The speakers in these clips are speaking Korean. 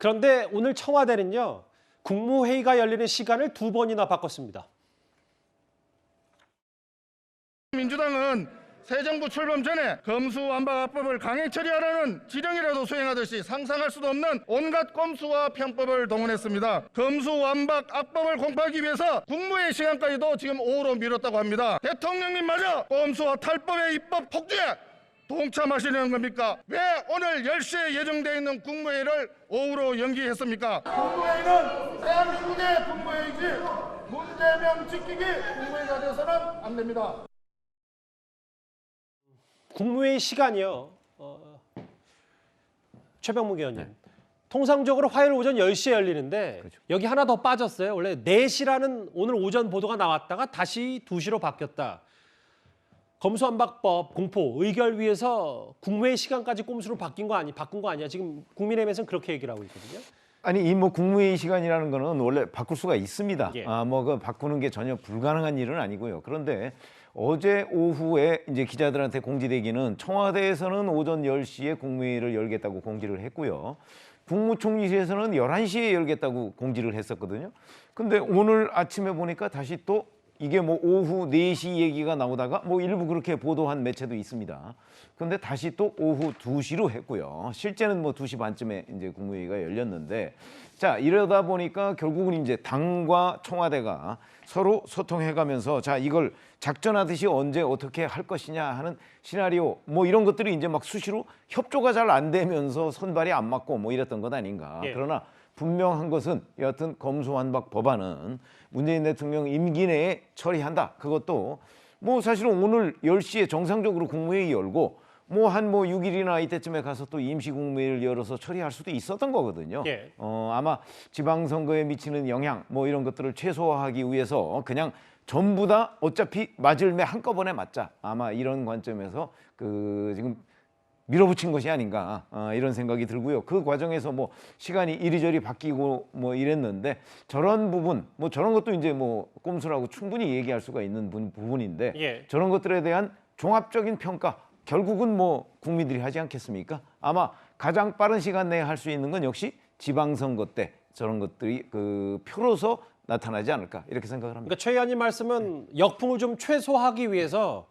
그런데 오늘 청와대는요, 국무회의가 열리는 시간을 2번이나 바꿨습니다. 민주당은 새 정부 출범 전에 검수완박악법을 강행 처리하라는 지령이라도 수행하듯이 상상할 수도 없는 온갖 꼼수와 편법을 동원했습니다. 검수완박악법을 공포하기 위해서 국무회의 시간까지도 지금 오후로 미뤘다고 합니다. 대통령님마저 꼼수와 탈법의 입법 폭주에 동참하시려는 겁니까? 왜 오늘 10시에 예정되어 있는 국무회의를 오후로 연기했습니까? 국무회의는 대한민국의 국무회의지 문재명 지키기 국무회의가 되어서는 안 됩니다. 국무회의 시간이요. 최병묵 의원님. 통상적으로 화요일 오전 10시에 열리는데 그렇죠. 여기 하나 더 빠졌어요. 원래 4시라는 오늘 오전 보도가 나왔다가 다시 2시로 바뀌었다. 검수완박법 공포 의결위에서 국무회의 시간까지 꼼수로 바꾼 거 아니야. 지금 국민의힘에서는 그렇게 얘기를 하고 있거든요. 아니 이 뭐 국무회의 시간이라는 거는 원래 바꿀 수가 있습니다. 예. 그 바꾸는 게 전혀 불가능한 일은 아니고요. 그런데 어제 오후에 이제 기자들한테 공지되기는 청와대에서는 오전 10시에 국무회의를 열겠다고 공지를 했고요. 국무총리실에서는 11시에 열겠다고 공지를 했었거든요. 근데 오늘 아침에 보니까 다시 또 이게 뭐 오후 4시 얘기가 나오다가 뭐 일부 그렇게 보도한 매체도 있습니다. 그런데 다시 또 오후 2시로 했고요. 실제는 뭐 2시 반쯤에 이제 국무회의가 열렸는데, 자, 이러다 보니까 결국은 이제 당과 청와대가 서로 소통해가면서 자, 이걸 작전하듯이 언제 어떻게 할 것이냐 하는 시나리오 뭐 이런 것들이 이제 막 수시로 협조가 잘 안 되면서 손발이 안 맞고 뭐 이랬던 것 아닌가. 예. 그러나 분명한 것은 여하튼 검수완박 법안은 문재인 대통령 임기 내에 처리한다. 그것도 뭐 사실은 오늘 10시에 정상적으로 국무회의 열고 뭐 한 6일이나 이때쯤에 가서 또 임시국무회의를 열어서 처리할 수도 있었던 거거든요. 예. 아마 지방선거에 미치는 영향 뭐 이런 것들을 최소화하기 위해서 그냥 전부 다 어차피 맞을 매 한꺼번에 맞자. 아마 이런 관점에서 지금 밀어붙인 것이 아닌가 이런 생각이 들고요. 그 과정에서 뭐 시간이 이리저리 바뀌고 뭐 이랬는데 저런 부분 뭐 저런 것도 이제 뭐 꼼수라고 충분히 얘기할 수가 있는 부분인데 예. 저런 것들에 대한 종합적인 평가 결국은 뭐 국민들이 하지 않겠습니까? 아마 가장 빠른 시간 내에 할 수 있는 건 역시 지방선거 때 저런 것들이 표로서 나타나지 않을까 이렇게 생각을 합니다. 그러니까 최 의원님 말씀은 역풍을 좀 최소화하기 위해서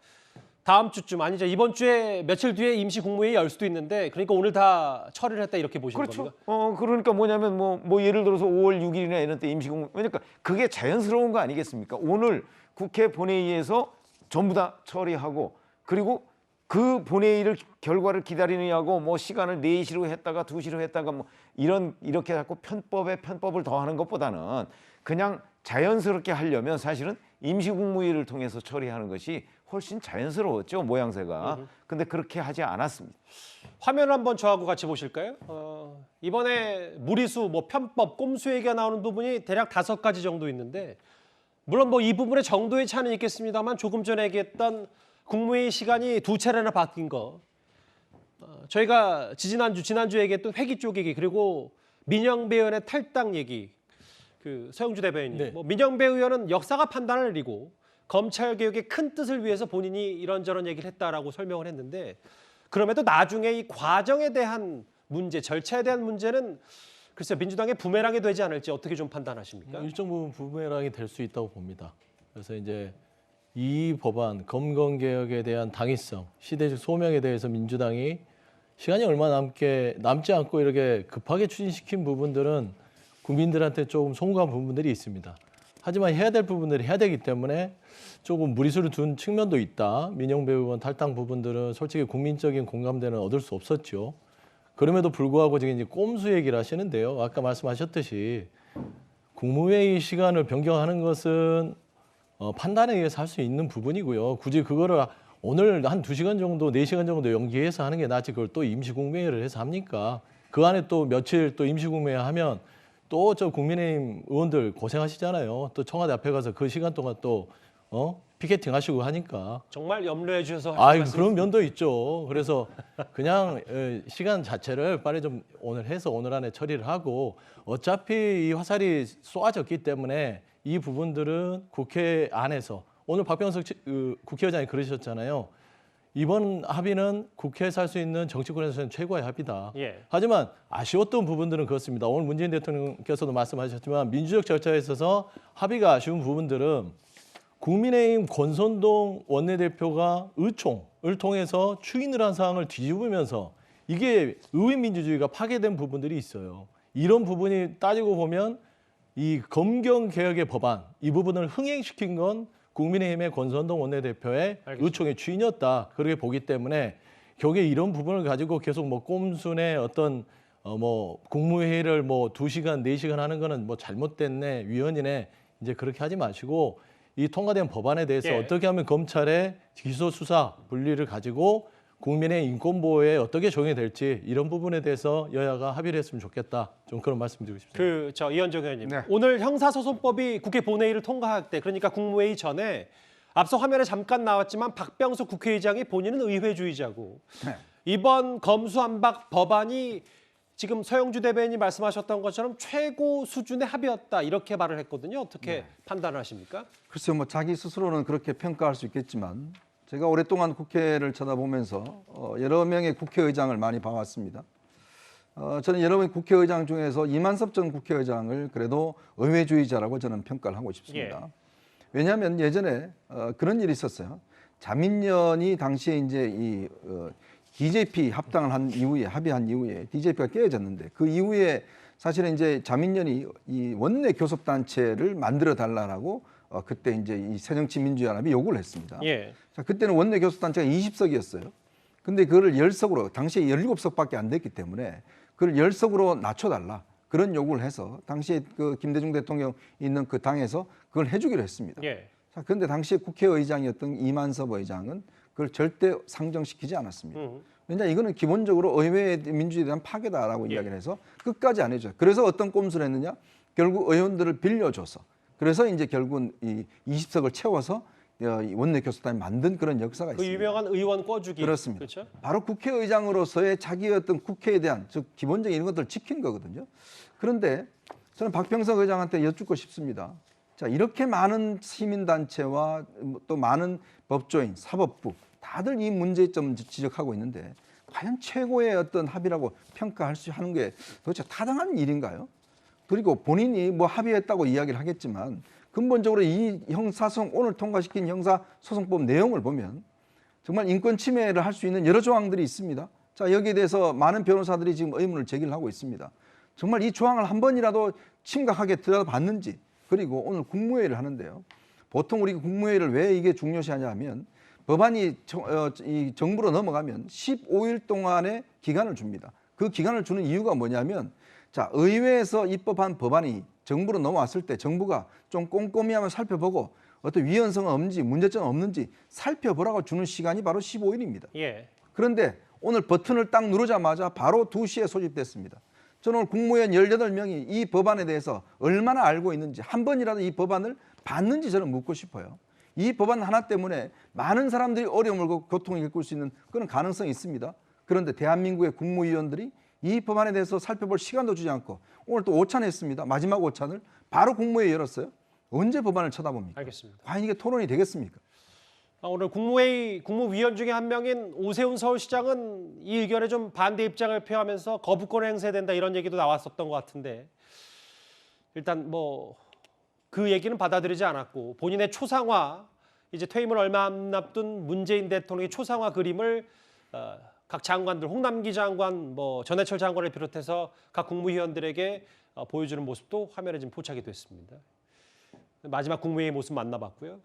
다음 주쯤 아니죠. 이번 주에 며칠 뒤에 임시 국무회의 열 수도 있는데 그러니까 오늘 다 처리를 했다 이렇게 보시는 그렇죠. 겁니까? 그러니까 뭐냐면 뭐 예를 들어서 5월 6일이나 이런 때 임시국무 그러니까 그게 자연스러운 거 아니겠습니까? 오늘 국회 본회의에서 전부 다 처리하고 그리고 그 본회의를 결과를 기다리느냐고 뭐 시간을 4시로 했다가 2시로 했다가 뭐 이렇게 자꾸 편법에 편법을 더하는 것보다는 그냥 자연스럽게 하려면 사실은 임시국무회의를 통해서 처리하는 것이 훨씬 자연스러웠죠, 모양새가. 근데 그렇게 하지 않았습니다. 화면을 한번 저하고 같이 보실까요? 이번에 무리수, 뭐 편법, 꼼수 얘기가 나오는 부분이 대략 5가지 정도 있는데 물론 뭐 이 부분에 정도의 차이는 있겠습니다만 조금 전에 얘기했던 국무회의 시간이 2차례나 바뀐 거 저희가 지난주 얘기했던 회기 쪽 얘기 그리고 민영배 의원의 탈당 얘기 서영주 대변인 네. 뭐 민영배 의원은 역사가 판단을 내리고 검찰 개혁의 큰 뜻을 위해서 본인이 이런저런 얘기를 했다라고 설명을 했는데 그럼에도 나중에 이 과정에 대한 문제, 절차에 대한 문제는 글쎄 민주당의 부메랑이 되지 않을지 어떻게 좀 판단하십니까? 일정 부분 부메랑이 될 수 있다고 봅니다. 그래서 이제 이 법안 검검개혁에 대한 당위성, 시대적 소명에 대해서 민주당이 시간이 얼마 남지 않고 이렇게 급하게 추진시킨 부분들은 국민들한테 조금 송구한 부분들이 있습니다. 하지만 해야 될 부분들이 해야 되기 때문에 조금 무리수를 둔 측면도 있다. 민영배 의원 탈당 부분들은 솔직히 국민적인 공감대는 얻을 수 없었죠. 그럼에도 불구하고 지금 이제 꼼수 얘기를 하시는데요. 아까 말씀하셨듯이 국무회의 시간을 변경하는 것은 판단에 의해서 할 수 있는 부분이고요. 굳이 그거를 오늘 한 2시간 정도, 4시간 정도 연기해서 하는 게 낫지 그걸 또 임시국무회의를 해서 합니까? 그 안에 또 며칠 또 임시국무회의 하면 또 저 국민의힘 의원들 고생하시잖아요. 또 청와대 앞에 가서 그 시간 동안 또 피켓팅 하시고 하니까. 정말 염려해 주셔서 그런 면도 있죠. 그래서 그냥 시간 자체를 빨리 좀 오늘 해서 오늘 안에 처리를 하고 어차피 이 화살이 쏘아졌기 때문에 이 부분들은 국회 안에서 오늘 박병석 국회의장이 그러셨잖아요. 이번 합의는 국회에서 할 수 있는 정치권에서는 최고의 합의다. 예. 하지만 아쉬웠던 부분들은 그렇습니다. 오늘 문재인 대통령께서도 말씀하셨지만 민주적 절차에 있어서 합의가 아쉬운 부분들은 국민의힘 권선동 원내대표가 의총을 통해서 추인을 한 사항을 뒤집으면서 이게 의회민주주의가 파괴된 부분들이 있어요. 이런 부분이 따지고 보면 이 검경개혁의 법안 이 부분을 흥행시킨 건 국민의힘의 권선동 원내대표의 알겠습니다. 의총의 추인이었다. 그렇게 보기 때문에 결국에 이런 부분을 가지고 계속 뭐 꼼수의 어떤 뭐 국무회의를 뭐 2시간, 4시간 하는 거는 뭐 잘못됐네, 위헌이네 이제 그렇게 하지 마시고 이 통과된 법안에 대해서 예. 어떻게 하면 검찰의 기소 수사 분리를 가지고 국민의 인권 보호에 어떻게 적용이 될지 이런 부분에 대해서 여야가 합의를 했으면 좋겠다. 좀 그런 말씀드리고 싶습니다. 이현정 의원님. 네. 오늘 형사소송법이 국회 본회의를 통과할 때 그러니까 국무회의 전에 앞서 화면에 잠깐 나왔지만 박병석 국회의장이 본인은 의회주의자고 네. 이번 검수완박 법안이 지금 서영주 대변인이 말씀하셨던 것처럼 최고 수준의 합의였다 이렇게 말을 했거든요. 어떻게 판단을 하십니까? 글쎄요, 뭐 자기 스스로는 그렇게 평가할 수 있겠지만 제가 오랫동안 국회를 쳐다보면서 여러 명의 국회의장을 많이 봐왔습니다. 저는 여러 명의 국회의장 중에서 이만섭 전 국회의장을 그래도 의회주의자라고 저는 평가를 하고 싶습니다. 왜냐하면 예전에 그런 일이 있었어요. 자민련이 당시에 이제 이 DJP 합당을 한 이후에 합의한 이후에 DJP가 깨어졌는데 그 이후에 사실은 이제 자민련이 이 원내 교섭단체를 만들어 달라고 그때 이제 이 새정치민주연합이 요구를 했습니다. 예. 자, 그때는 원내 교섭단체가 20석이었어요. 근데 그거를 10석으로 당시에 17석밖에 안 됐기 때문에 그걸 10석으로 낮춰달라. 그런 요구를 해서 당시에 그 김대중 대통령 있는 그 당에서 그걸 해주기로 했습니다. 예. 자, 그런데 당시에 국회의장이었던 이만섭 의장은 그걸 절대 상정시키지 않았습니다. 왜냐 이거는 기본적으로 의회 민주주의에 대한 파괴다라고 예. 이야기를 해서 끝까지 안 해줘요. 그래서 어떤 꼼수를 했느냐? 결국 의원들을 빌려줘서 그래서 이제 결국은 이 20석을 채워서 원내 교섭단이 만든 그런 역사가 그 있습니다. 유명한 의원 꿔주기. 그렇습니다. 그렇죠? 바로 국회의장으로서의 자기의 어떤 국회에 대한 즉 기본적인 이런 것들을 지킨 거거든요. 그런데 저는 박병석 의장한테 여쭙고 싶습니다. 자, 이렇게 많은 시민단체와 또 많은 법조인, 사법부 다들 이 문제점을 지적하고 있는데 과연 최고의 어떤 합의라고 평가할 수 하는 게 도대체 타당한 일인가요? 그리고 본인이 뭐 합의했다고 이야기를 하겠지만 근본적으로 이 형사소송 오늘 통과시킨 형사소송법 내용을 보면 정말 인권 침해를 할 수 있는 여러 조항들이 있습니다. 자, 여기에 대해서 많은 변호사들이 지금 의문을 제기를 하고 있습니다. 정말 이 조항을 한 번이라도 심각하게 들여다봤는지 그리고 오늘 국무회의를 하는데요. 보통 우리가 국무회의를 왜 이게 중요시하냐 하면 법안이 이 정부로 넘어가면 15일 동안의 기간을 줍니다. 그 기간을 주는 이유가 뭐냐면 자, 의회에서 입법한 법안이 정부로 넘어왔을 때 정부가 좀 꼼꼼히 한번 살펴보고 어떤 위헌성은 없는지 문제점은 없는지 살펴보라고 주는 시간이 바로 15일입니다. 예. 그런데 오늘 버튼을 딱 누르자마자 바로 2시에 소집됐습니다. 저는 오늘 국무위원 18명이 이 법안에 대해서 얼마나 알고 있는지 한 번이라도 이 법안을 봤는지 저는 묻고 싶어요. 이 법안 하나 때문에 많은 사람들이 어려움을 고통을 겪을 수 있는 그런 가능성이 있습니다. 그런데 대한민국의 국무위원들이 이 법안에 대해서 살펴볼 시간도 주지 않고 오늘 또 오찬했습니다. 마지막 오찬을 바로 국무회의 열었어요. 언제 법안을 쳐다봅니까? 알겠습니다. 과연 이게 토론이 되겠습니까? 오늘 국무회의 국무위원 중에 한 명인 오세훈 서울시장은 이 의견에 좀 반대 입장을 표하면서 거부권을 행사된다 이런 얘기도 나왔었던 것 같은데 일단 뭐 그 얘기는 받아들이지 않았고 본인의 초상화 이제 퇴임을 얼마 안 앞둔 문재인 대통령의 초상화 그림을 각 장관들 홍남기 장관 뭐 전해철 장관을 비롯해서 각 국무위원들에게 보여주는 모습도 화면에 지금 포착이 됐습니다. 마지막 국무회의 모습 만나봤고요.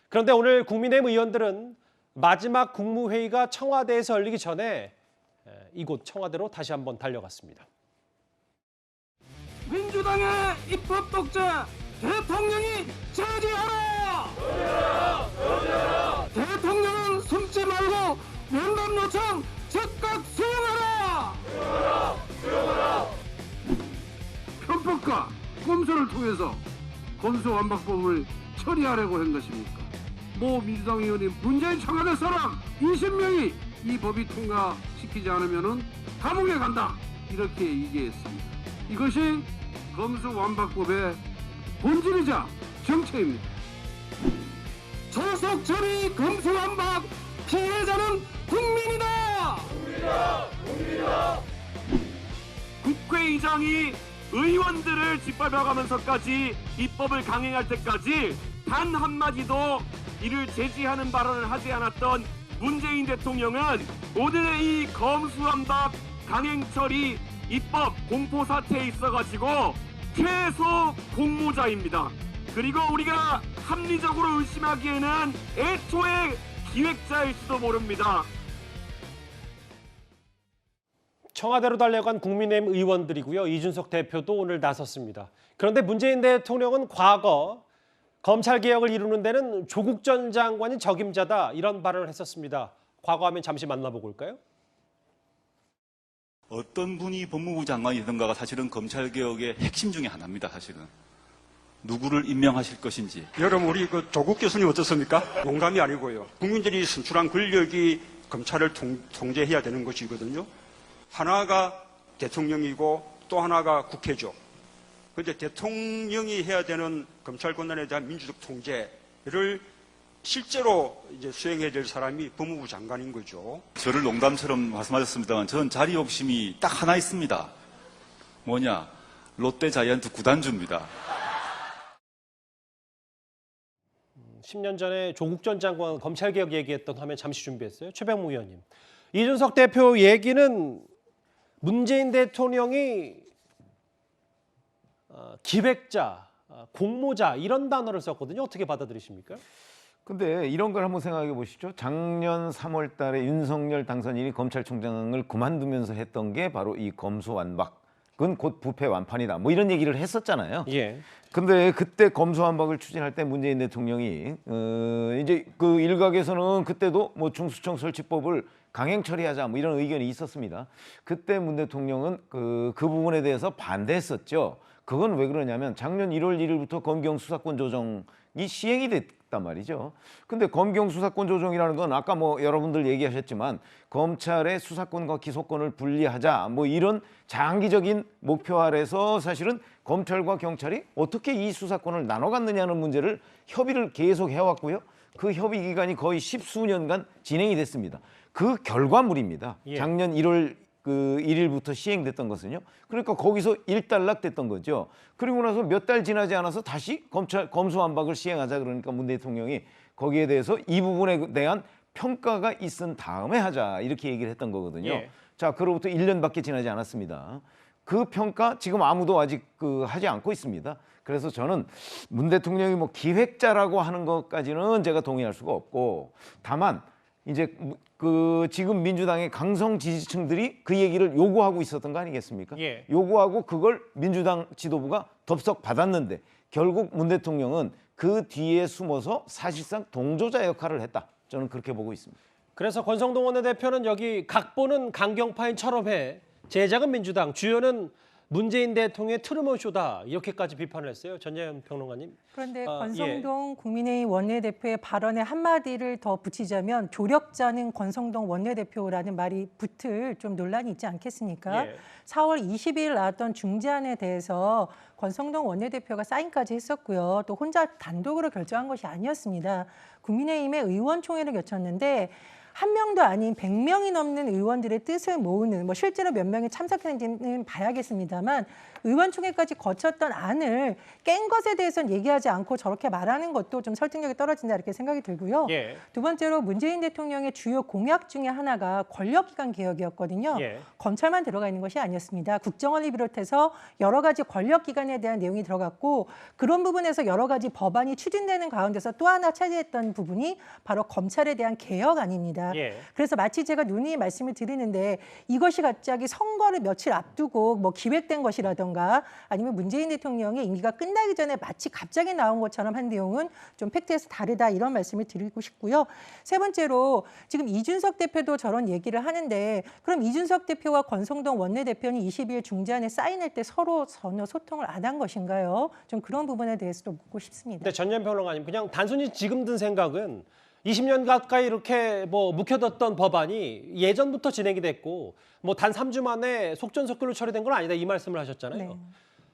그런데 오늘 국민의힘 의원들은 마지막 국무회의가 청와대에서 열리기 전에 이곳 청와대로 다시 한번 달려갔습니다. 민주당의 입법 독재 대통령이 저지하라! 대통령은 숨지 말고 면담 요청 즉각 수용하라! 편법과 꼼수를 통해서 검수완박법을 처리하려고 한 것입니까? 모 민주당 의원이 문재인 청와대 사람 20명이 이 법이 통과시키지 않으면 감옥에 간다 이렇게 얘기했습니다. 이것이 검수완박법의 본질이자 정체입니다. 조속 처리 검수완박 피해자는 국민이다. 국회의장이 의원들을 짓밟아가면서까지 입법을 강행할 때까지 단 한마디도 이를 제지하는 발언을 하지 않았던 문재인 대통령은 오늘의 이 검수완박 강행 처리 입법 공포 사태에 있어가지고 최소 공모자입니다. 그리고 우리가 합리적으로 의심하기에는 애초에 기획자일지도 모릅니다. 청와대로 달려간 국민의힘 의원들이고요. 이준석 대표도 오늘 나섰습니다. 그런데 문재인 대통령은 과거 검찰개혁을 이루는 데는 조국 전 장관이 적임자다 이런 발언을 했었습니다. 과거하면 잠시 만나보고 올까요? 어떤 분이 법무부 장관이 되든가가 사실은 검찰개혁의 핵심 중에 하나입니다. 사실은. 누구를 임명하실 것인지. 여러분 우리 그 조국 교수님 어떻습니까? 농담이 아니고요. 국민들이 선출한 권력이 검찰을 통제해야 되는 것이거든요. 하나가 대통령이고 또 하나가 국회죠. 그런데 대통령이 해야 되는 검찰 권한에 대한 민주적 통제를 실제로 이제 수행해야 될 사람이 법무부 장관인 거죠. 저를 농담처럼 말씀하셨습니다만 저는 자리 욕심이 딱 하나 있습니다. 뭐냐? 롯데 자이언트 구단주입니다. 10년 전에 조국 전 장관 검찰개혁 얘기했던 화면 잠시 준비했어요. 최병무 의원님. 이준석 대표 얘기는 문재인 대통령이 기획자, 공모자 이런 단어를 썼거든요. 어떻게 받아들이십니까? 근데 이런 걸 한번 생각해 보시죠. 작년 3월 달에 윤석열 당선인이 검찰총장을 그만두면서 했던 게 바로 이 검수완박은 곧 부패 완판이다. 뭐 이런 얘기를 했었잖아요. 예. 근데 그때 검수완박을 추진할 때 문재인 대통령이 이제 그 일각에서는 그때도 뭐 중수청 설치법을 강행 처리하자 뭐 이런 의견이 있었습니다. 그때 문 대통령은 그 부분에 대해서 반대했었죠. 그건 왜 그러냐면 작년 1월 1일부터 검경 수사권 조정이 시행이 됐단 말이죠. 근데 검경 수사권 조정이라는 건 아까 뭐 여러분들 얘기하셨지만 검찰의 수사권과 기소권을 분리하자 뭐 이런 장기적인 목표 아래서 사실은 검찰과 경찰이 어떻게 이 수사권을 나눠 갖느냐는 문제를 협의를 계속 해왔고요. 그 협의 기간이 거의 10수년간 진행이 됐습니다. 그 결과물입니다. 예. 작년 1월 1일부터 시행됐던 것은요. 그러니까 거기서 일단락됐던 거죠. 그리고 나서 몇 달 지나지 않아서 다시 검수완박을 시행하자 그러니까 문 대통령이 거기에 대해서 이 부분에 대한 평가가 있은 다음에 하자 이렇게 얘기를 했던 거거든요. 예. 자, 그로부터 1년밖에 지나지 않았습니다. 그 평가 지금 아무도 아직 하지 않고 있습니다. 그래서 저는 문 대통령이 뭐 기획자라고 하는 것까지는 제가 동의할 수가 없고 다만 이제 지금 민주당의 강성 지지층들이 그 얘기를 요구하고 있었던 거 아니겠습니까? 예. 요구하고 그걸 민주당 지도부가 덥석 받았는데 결국 문 대통령은 그 뒤에 숨어서 사실상 동조자 역할을 했다. 저는 그렇게 보고 있습니다. 그래서 권성동 원내대표는 여기 각본은 강경파인 철업해, 제작은 민주당, 주연은 문재인 대통령의 트루먼쇼다 이렇게까지 비판을 했어요. 전재현 평론가님. 그런데 아, 권성동 국민의힘 원내대표의 발언에 한마디를 더 붙이자면 조력자는 권성동 원내대표라는 말이 붙을 좀 논란이 있지 않겠습니까? 예. 4월 20일 나왔던 중재안에 대해서 권성동 원내대표가 사인까지 했었고요. 또 혼자 단독으로 결정한 것이 아니었습니다. 국민의힘의 의원총회를 거쳤는데 한 명도 아닌 100명이 넘는 의원들의 뜻을 모으는, 뭐 실제로 몇 명이 참석했는지는 봐야겠습니다만 의원총회까지 거쳤던 안을 깬 것에 대해서는 얘기하지 않고 저렇게 말하는 것도 좀 설득력이 떨어진다 이렇게 생각이 들고요. 예. 두 번째로 문재인 대통령의 주요 공약 중에 하나가 권력기관 개혁이었거든요. 예. 검찰만 들어가 있는 것이 아니었습니다. 국정원을 비롯해서 여러 가지 권력기관에 대한 내용이 들어갔고 그런 부분에서 여러 가지 법안이 추진되는 가운데서 또 하나 차지했던 부분이 바로 검찰에 대한 개혁 아닙니다. 예. 그래서 마치 제가 누누이 말씀을 드리는데 이것이 갑자기 선거를 며칠 앞두고 뭐 기획된 것이라던가 아니면 문재인 대통령의 임기가 끝나기 전에 마치 갑자기 나온 것처럼 한 내용은 좀 팩트에서 다르다 이런 말씀을 드리고 싶고요. 세 번째로 지금 이준석 대표도 저런 얘기를 하는데 그럼 이준석 대표와 권성동 원내대표는 22일 중재안에 사인할 때 서로 전혀 소통을 안 한 것인가요? 좀 그런 부분에 대해서도 묻고 싶습니다. 근데 전재현 평론가님 그냥 단순히 지금 든 생각은 20년 가까이 이렇게 뭐 묵혀뒀던 법안이 예전부터 진행이 됐고 뭐 단 3주 만에 속전속결로 처리된 건 아니다 이 말씀을 하셨잖아요. 네.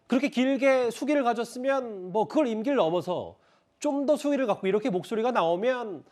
그렇게 길게 수기를 가졌으면 뭐 그걸 임기를 넘어서 좀 더 수위를 갖고 이렇게 목소리가 나오면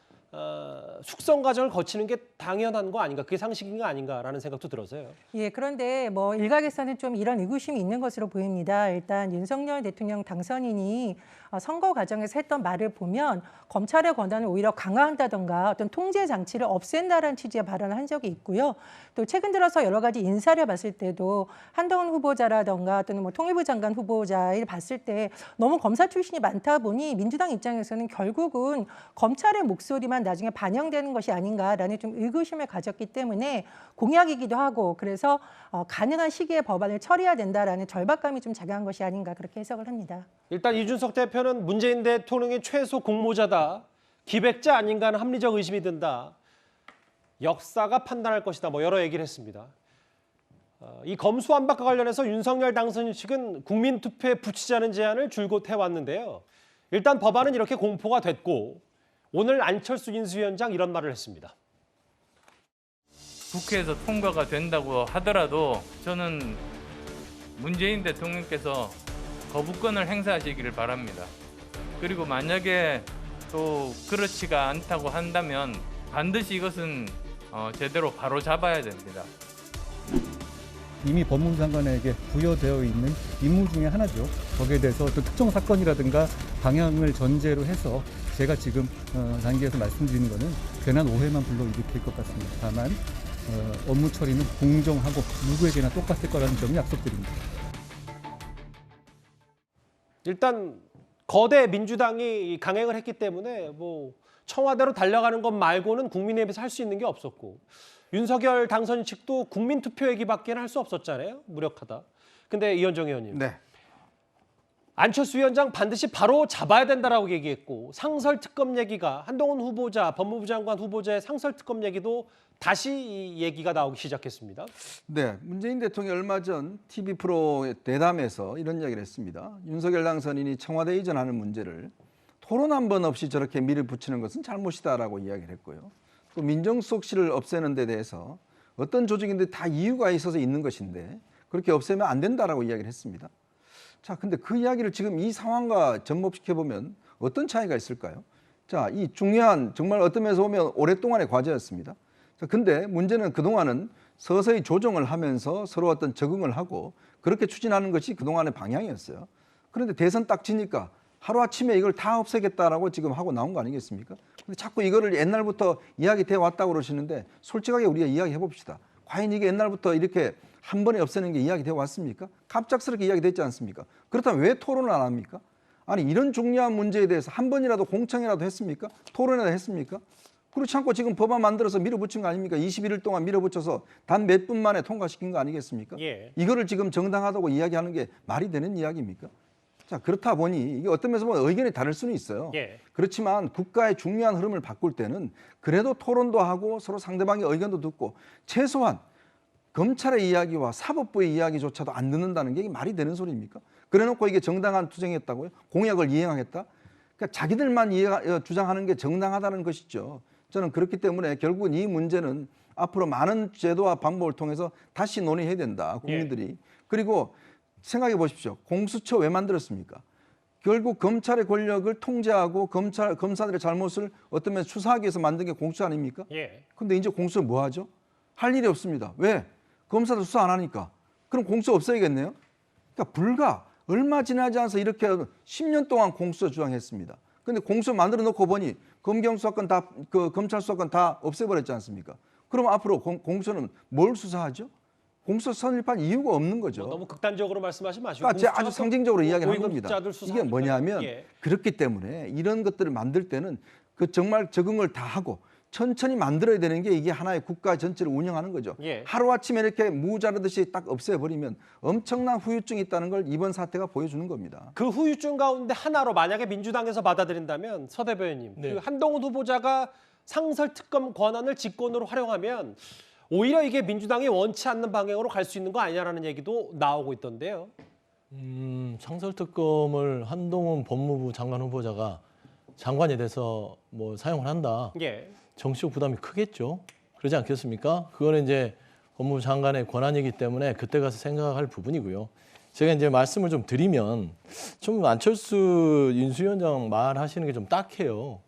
숙성 과정을 거치는 게 당연한 거 아닌가, 그게 상식인 거 아닌가라는 생각도 들어서요. 예, 그런데 뭐 일각에서는 좀 이런 의구심이 있는 것으로 보입니다. 일단 윤석열 대통령 당선인이 선거 과정에서 했던 말을 보면 검찰의 권한을 오히려 강화한다던가 어떤 통제 장치를 없앤다라는 취지의 발언을 한 적이 있고요. 또 최근 들어서 여러 가지 인사를 봤을 때도 한동훈 후보자라던가 또는 뭐 통일부 장관 후보자를 봤을 때 너무 검사 출신이 많다 보니 민주당 입장에서는 결국은 검찰의 목소리만 나중에 반영되는 것이 아닌가라는 좀 의구심을 가졌기 때문에 공약이기도 하고, 그래서 가능한 시기에 법안을 처리해야 된다라는 절박감이 좀 작용한 것이 아닌가, 그렇게 해석을 합니다. 일단 이준석 대표는 문재인 대통령이 최소 공모자다, 기획자 아닌가 하는 합리적 의심이 든다, 역사가 판단할 것이다, 뭐 여러 얘기를 했습니다. 이 검수완박과 관련해서 윤석열 당선인 측은 국민투표에 붙이자는 제안을 줄곧 해왔는데요. 일단 법안은 이렇게 공포가 됐고, 오늘 안철수 인수위원장 이런 말을 했습니다. 국회에서 통과가 된다고 하더라도 저는 문재인 대통령께서 거부권을 행사하시기를 바랍니다. 그리고 만약에 또 그렇지가 않다고 한다면 반드시 이것은 제대로 바로 잡아야 됩니다. 이미 법무부 장관에게 부여되어 있는 임무 중에 하나죠. 거기에 대해서 어떤 특정 사건이라든가 방향을 전제로 해서 제가 지금 단계에서 말씀드리는 것은 괜한 오해만 불러일으킬 것 같습니다. 다만 업무 처리는 공정하고 누구에게나 똑같을 거라는 점을 약속드립니다. 일단 거대 민주당이 강행을 했기 때문에 뭐 청와대로 달려가는 것 말고는 국민의힘에서 할 수 있는 게 없었고, 윤석열 당선인 측도 국민투표 얘기밖에는 할 수 없었잖아요. 무력하다. 근데 이현정 의원님, 네. 안철수 위원장 반드시 바로 잡아야 된다라고 얘기했고, 상설특검 얘기가 한동훈 후보자, 법무부 장관 후보자의 상설특검 얘기도 다시 이 얘기가 나오기 시작했습니다. 네, 문재인 대통령이 얼마 전 TV 프로 대담에서 이런 이야기를 했습니다. 윤석열 당선인이 청와대 이전하는 문제를 토론 한 번 없이 저렇게 밀어붙이는 것은 잘못이다라고 이야기를 했고요. 또 민정수석실을 없애는 데 대해서 어떤 조직인데 다 이유가 있어서 있는 것인데 그렇게 없애면 안 된다라고 이야기를 했습니다. 자, 근데 그 이야기를 지금 이 상황과 접목시켜 보면 어떤 차이가 있을까요? 자, 이 중요한, 정말 어떤 면에서 보면 오랫동안의 과제였습니다. 자, 근데 문제는 그동안은 서서히 조정을 하면서 서로 어떤 적응을 하고 그렇게 추진하는 것이 그동안의 방향이었어요. 그런데 대선 딱 지니까 하루아침에 이걸 다 없애겠다라고 지금 하고 나온 거 아니겠습니까? 근데 자꾸 이거를 옛날부터 이야기돼 왔다고 그러시는데 솔직하게 우리가 이야기해 봅시다. 과연 이게 옛날부터 이렇게 한 번에 없애는 게 이야기돼 왔습니까? 갑작스럽게 이야기됐지 않습니까? 그렇다면 왜 토론을 안 합니까? 아니, 이런 중요한 문제에 대해서 한 번이라도 공청이라도 했습니까? 토론이라도 했습니까? 그렇지 않고 지금 법안 만들어서 밀어붙인 거 아닙니까? 21일 동안 밀어붙여서 단 몇 분 만에 통과시킨 거 아니겠습니까? 예. 이거를 지금 정당하다고 이야기하는 게 말이 되는 이야기입니까? 자, 그렇다 보니 이게 어떤 면에서 보면 의견이 다를 수는 있어요. 예. 그렇지만 국가의 중요한 흐름을 바꿀 때는 그래도 토론도 하고 서로 상대방의 의견도 듣고 최소한 검찰의 이야기와 사법부의 이야기조차도 안 듣는다는 게 이게 말이 되는 소리입니까? 그래놓고 이게 정당한 투쟁이었다고요? 공약을 이행하겠다? 그러니까 자기들만 주장하는 게 정당하다는 것이죠. 저는 그렇기 때문에 결국은 이 문제는 앞으로 많은 제도와 방법을 통해서 다시 논의해야 된다, 국민들이. 그리고 생각해 보십시오. 공수처 왜 만들었습니까? 결국 검찰의 권력을 통제하고 검사들의 잘못을 어떤 면에서 수사하기 위해서 만든 게 공수처 아닙니까? 예. 근데 이제 공수처 뭐 하죠? 할 일이 없습니다. 왜? 검사들 수사 안 하니까. 그럼 공수처 없애야겠네요? 그러니까 불과 얼마 지나지 않아서 이렇게 10년 동안 공수처 주장했습니다. 근데 공수처 만들어 놓고 보니 검경 수사권 다, 검찰 수사권 다 없애버렸지 않습니까? 그럼 앞으로 공수처는 뭘 수사하죠? 공수처 설립한 이유가 없는 거죠. 너무 극단적으로 말씀하지 마시고. 그러니까 제가 아주 상징적으로 이야기하는 겁니다. 고위공직자들 이게 뭐냐면 예. 그렇기 때문에 이런 것들을 만들 때는 그 정말 적응을 다 하고 천천히 만들어야 되는 게 이게 하나의 국가 전체를 운영하는 거죠. 예. 하루아침에 이렇게 무자르듯이 딱 없애버리면 엄청난 후유증이 있다는 걸 이번 사태가 보여주는 겁니다. 그 후유증 가운데 하나로 만약에 민주당에서 받아들인다면 서 대변인님, 네. 그 한동훈 후보자가 상설특검 권한을 직권으로 활용하면 오히려 이게 민주당이 원치 않는 방향으로 갈 수 있는 거 아니냐라는 얘기도 나오고 있던데요. 상설특검을 한동훈 법무부 장관 후보자가 장관이 돼서 뭐 사용을 한다. 예. 정치적 부담이 크겠죠. 그러지 않겠습니까? 그거는 이제 법무부 장관의 권한이기 때문에 그때 가서 생각할 부분이고요. 제가 이제 말씀을 좀 드리면 좀 안철수 인수위원장 말하시는 게 좀 딱해요.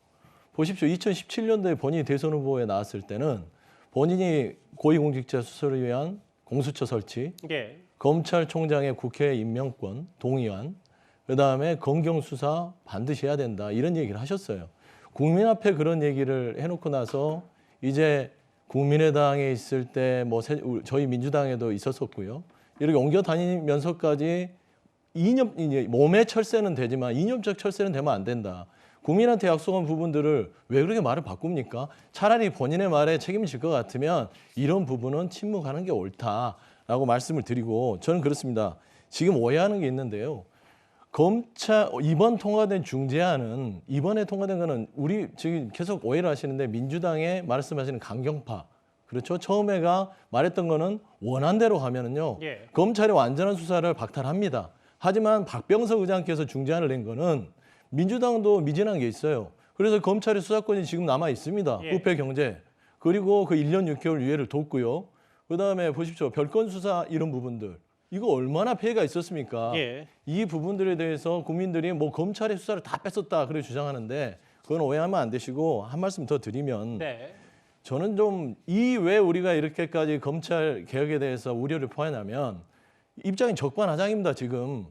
보십시오. 2017년도에 본인이 대선 후보에 나왔을 때는 본인이 고위공직자 수사를 위한 공수처 설치, 예. 검찰총장의 국회 임명권, 동의안, 그다음에 검경 수사 반드시 해야 된다 이런 얘기를 하셨어요. 국민 앞에 그런 얘기를 해놓고 나서 이제 국민의당에 있을 때 뭐 저희 민주당에도 있었었고요. 이렇게 옮겨 다니면서까지 이념 이제 몸의 철새는 되지만 이념적 철새는 되면 안 된다. 국민한테 약속한 부분들을 왜 그렇게 말을 바꿉니까? 차라리 본인의 말에 책임질 것 같으면 이런 부분은 침묵하는 게 옳다라고 말씀을 드리고 저는 그렇습니다. 지금 오해하는 게 있는데요. 검찰 이번 통과된 중재안은 이번에 통과된 거는 우리 지금 계속 오해를 하시는데 민주당의 말씀하시는 강경파 그렇죠. 처음에가 말했던 거는 원안대로 가면은요. 예. 검찰이 완전한 수사를 박탈합니다. 하지만 박병석 의장께서 중재안을 낸 거는 민주당도 미진한 게 있어요. 그래서 검찰의 수사권이 지금 남아 있습니다. 예. 부패 경제 그리고 그 1년 6개월 유예를 뒀고요. 그다음에 보십시오. 별건 수사 이런 부분들. 이거 얼마나 피해가 있었습니까? 예. 이 부분들에 대해서 국민들이 뭐 검찰의 수사를 다 뺐었다 그렇게 주장하는데 그건 오해하면 안 되시고 한 말씀 더 드리면 네. 저는 좀 이 왜 우리가 이렇게까지 검찰 개혁에 대해서 우려를 표하냐면 입장이 적반하장입니다. 지금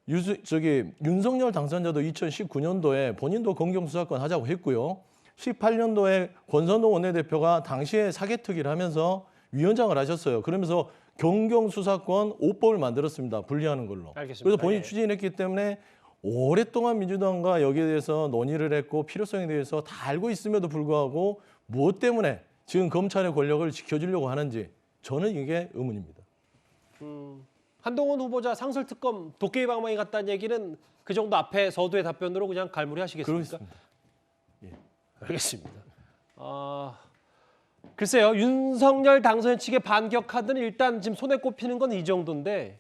윤석열 당선자도 2019년도에 본인도 검경 수사권 하자고 했고요. 18년도에 권선동 원내대표가 당시에 사개특위를 하면서 위원장을 하셨어요. 그러면서 경경 수사권 5법을 만들었습니다. 분리하는 걸로. 알겠습니다. 그래서 본인이 예. 추진했기 때문에 오랫동안 민주당과 여기에 대해서 논의를 했고 필요성에 대해서 다 알고 있음에도 불구하고 무엇 때문에 지금 검찰의 권력을 지켜주려고 하는지 저는 이게 의문입니다. 한동훈 후보자 상설특검 도깨비 방망이 같다는 얘기는 그 정도 앞에 서두의 답변으로 그냥 갈무리 하시겠습니까? 그렇습니다. 알겠습니다. 글쎄요. 윤석열 당선인 측의 반격 카드는 일단 지금 손에 꼽히는 건 이 정도인데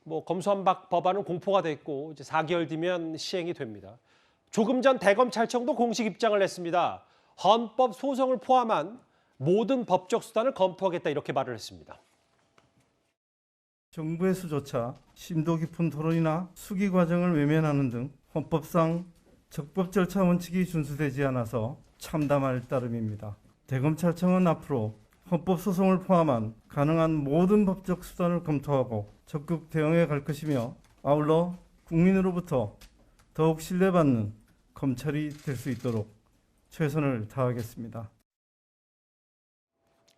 뭐 검수완박 법안은 공포가 됐고 이제 4개월 뒤면 시행이 됩니다. 조금 전 대검찰청도 공식 입장을 냈습니다. 헌법 소송을 포함한 모든 법적 수단을 검토하겠다 이렇게 말을 했습니다. 정부에서조차 심도 깊은 토론이나 수기 과정을 외면하는 등 헌법상 적법 절차 원칙이 준수되지 않아서 참담할 따름입니다. 대검찰청은 앞으로 헌법소송을 포함한 가능한 모든 법적 수단을 검토하고 적극 대응해 갈 것이며 아울러 국민으로부터 더욱 신뢰받는 검찰이 될 수 있도록 최선을 다하겠습니다.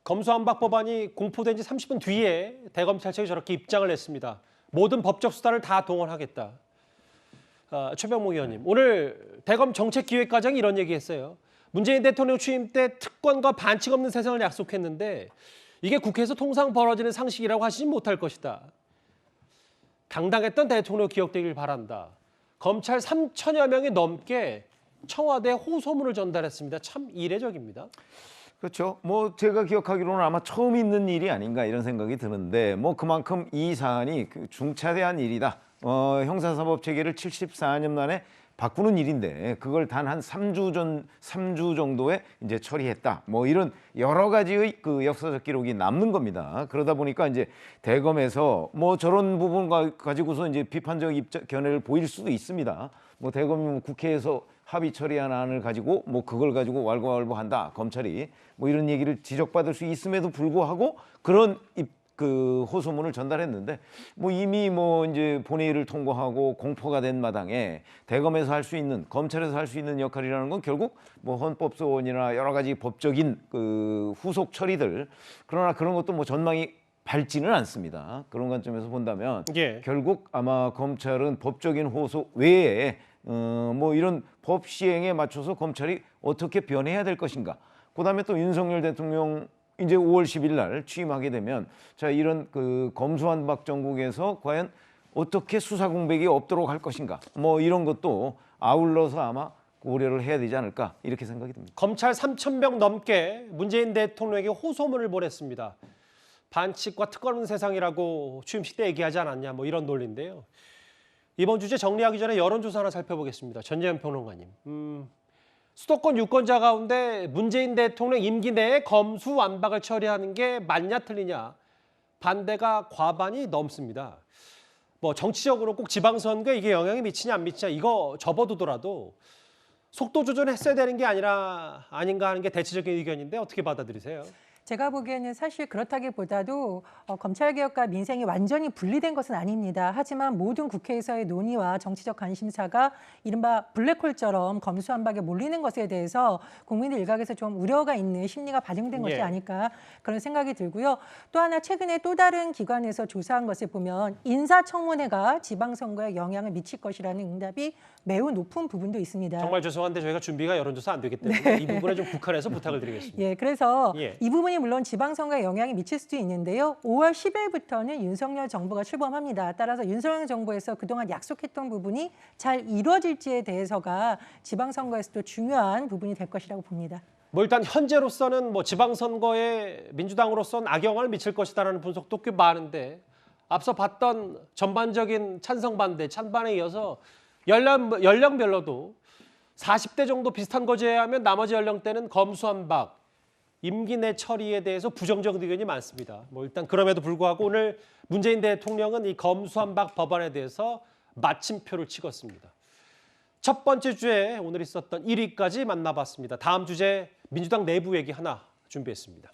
검수완박 법안이 공포된 지 30분 뒤에 대검찰청이 저렇게 입장을 냈습니다. 모든 법적 수단을 다 동원하겠다. 최병목 의원님, 오늘 대검 정책기획과장이 이런 얘기했어요. 문재인 대통령 취임 때 특권과 반칙 없는 세상을 약속했는데 이게 국회에서 통상 벌어지는 상식이라고 하시지 못할 것이다. 당당했던 대통령 기억되길 바란다. 검찰 3천여 명이 넘게 청와대에 호소문을 전달했습니다. 참 이례적입니다. 그렇죠. 뭐 제가 기억하기로는 아마 처음 있는 일이 아닌가 이런 생각이 드는데 뭐 그만큼 이 사안이 중차대한 일이다. 형사사법 체계를 74년 만에 바꾸는 일인데 그걸 단 한 3주 정도에 이제 처리했다. 뭐 이런 여러 가지의 그 역사적 기록이 남는 겁니다. 그러다 보니까 이제 대검에서 뭐 저런 부분 가지고서 이제 비판적 견해를 보일 수도 있습니다. 뭐 대검이 국회에서 합의 처리한 안을 가지고 뭐 그걸 가지고 왈가왈부한다. 검찰이 뭐 이런 얘기를 지적받을 수 있음에도 불구하고 그런 그 호소문을 전달했는데 뭐 이미 뭐 이제 본회의를 통과하고 공포가 된 마당에 대검에서 할 수 있는 검찰에서 할 수 있는 역할이라는 건 결국 뭐 헌법소원이나 여러 가지 법적인 그 후속 처리들 그러나 그런 것도 뭐 전망이 밝지는 않습니다. 그런 관점에서 본다면 예. 결국 아마 검찰은 법적인 호소 외에 뭐 이런 법 시행에 맞춰서 검찰이 어떻게 변해야 될 것인가. 그다음에 또 윤석열 대통령 이제 5월 10일 날 취임하게 되면 자 이런 그 검수완박 정국에서 과연 어떻게 수사 공백이 없도록 할 것인가 뭐 이런 것도 아울러서 아마 고려를 해야 되지 않을까 이렇게 생각이 듭니다. 검찰 3,000명 넘게 문재인 대통령에게 호소문을 보냈습니다. 반칙과 특권 없는 세상이라고 취임식 때 얘기하지 않았냐 뭐 이런 논리인데요. 이번 주제 정리하기 전에 여론조사 하나 살펴보겠습니다. 전재현 평론가님. 수도권 유권자 가운데 문재인 대통령 임기 내에 검수완박을 처리하는 게 맞냐 틀리냐 반대가 과반이 넘습니다. 뭐 정치적으로 꼭 지방선거에 이게 영향이 미치냐 안 미치냐 이거 접어두더라도 속도 조절했어야 되는 게 아닌가 하는 게 대체적인 의견인데 어떻게 받아들이세요? 제가 보기에는 사실 그렇다기보다도 검찰개혁과 민생이 완전히 분리된 것은 아닙니다. 하지만 모든 국회에서의 논의와 정치적 관심사가 이른바 블랙홀처럼 검수완박에 몰리는 것에 대해서 국민들 일각에서 좀 우려가 있는 심리가 반영된 것이 예. 아닐까 그런 생각이 들고요. 또 하나 최근에 또 다른 기관에서 조사한 것을 보면 인사청문회가 지방선거에 영향을 미칠 것이라는 응답이 매우 높은 부분도 있습니다. 정말 죄송한데 저희가 준비가 여론조사 안 되기 때문에 이 부분에 좀 국한해서 부탁을 드리겠습니다. 예, 그래서 예. 이 부분이 물론 지방선거에 영향이 미칠 수도 있는데요. 5월 10일부터는 윤석열 정부가 출범합니다. 따라서 윤석열 정부에서 그동안 약속했던 부분이 잘 이루어질지에 대해서가 지방선거에서도 중요한 부분이 될 것이라고 봅니다. 뭐 일단 현재로서는 뭐 지방선거에 민주당으로서는 악영향을 미칠 것이다라는 분석도 꽤 많은데 앞서 봤던 전반적인 찬성 반대, 찬반에 이어서 연령별로도 40대 정도 비슷한 거제에 하면 나머지 연령대는 검수완박, 임기 내 처리에 대해서 부정적 의견이 많습니다. 뭐 일단 그럼에도 불구하고 오늘 문재인 대통령은 이 검수완박 법안에 대해서 마침표를 찍었습니다. 첫 번째 주에 오늘 있었던 1위까지 만나봤습니다. 다음 주제 민주당 내부 얘기 하나 준비했습니다.